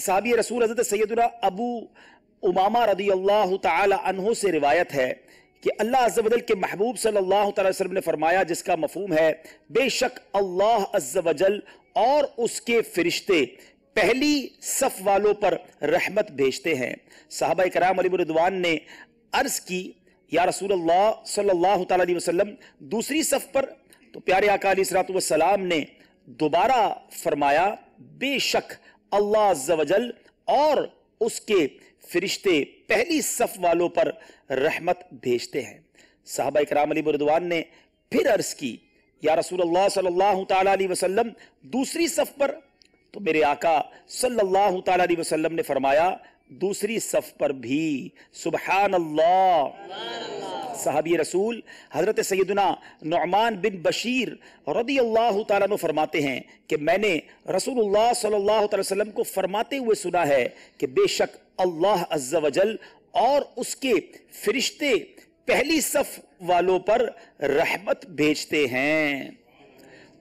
साहबी रसूल हज़रत सैयदना अबू उमामा रदी अल्लाह ताला अन्हु से रिवायत है कि अल्लाह अज़्ज़ वजल के महबूब सल्लल्लाहु अलैहि वसल्लम ने फरमाया, जिसका मफहूम है बेशक अल्लाह अज़्ज़ वजल और उसके फरिश्ते पहली सफ वालों पर रहमत भेजते हैं। सहाबा इकराम अलैहिम रिदवान ने अर्ज की, या रसूल अल्लाह सल्लल्लाहु अलैहि वसल्लम दूसरी सफ पर? तो प्यारे आका अलैहिस्सलातु वस्सलाम ने दोबारा फरमाया, बेशक अल्लाह अज़्ज़ वजल और उसके फरिश्ते पहली सफ वालों पर रहमत भेजते हैं। सहाबा इकराम अलैहिम रिदवान ने फिर अर्ज की, या रसूल अल्लाह सल्लल्लाहु ताला अलैहि वसल्लम दूसरी सफ पर? तो मेरे आका सल्लल्लाहु ताला अलैहि वसल्लम ने फरमाया, दूसरी सफ पर भी। सुबहान अल्लाह। सहाबी रसूल हजरत सैयदना नुअमान बिन बशीर रदी अल्लाह ताला अन्हु फरमाते हैं कि मैंने रसूलुल्लाह सल्लल्लाहु अलैहि वसल्लम को फरमाते हुए सुना है कि बेशक अल्लाह अज़्ज़ वजल और उसके फरिश्ते पहली सफ वालों पर रहमत भेजते हैं।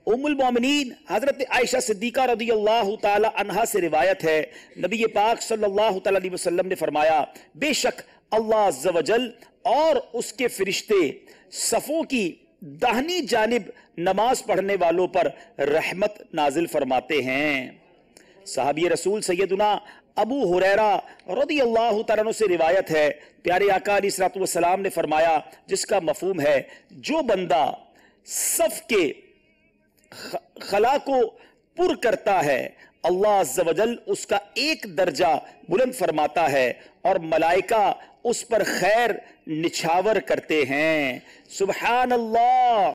उम्मुल मोमिनीन हजरत आयशा सिद्दीका रज़ियल्लाहु ताला अन्हा से रिवायत है, नबी पाक सल्लल्लाहु ताला अलैहि वसल्लम ने फरमाया, बेशक अल्लाह अज़्ज़ वजल और उसके फरिश्ते सफ़ों की दाहिनी जानिब नमाज पढ़ने वालों पर रहमत नाजिल फरमाते हैं। सहाबी रसूल सैयदना अबू हुरैरा रज़ियल्लाहु ताला अन्हु से रिवायत है, प्यारे आका अलैहिस्सलातु वस्सलाम ने फरमाया, जिसका मफहूम है जो बंदा सफ के खला को पुर करता है, अल्लाह अज़्ज़ वजल उसका एक दर्जा बुलंद फरमाता है और मलाइका उस पर खैर निछावर करते हैं। सुबहान अल्लाह।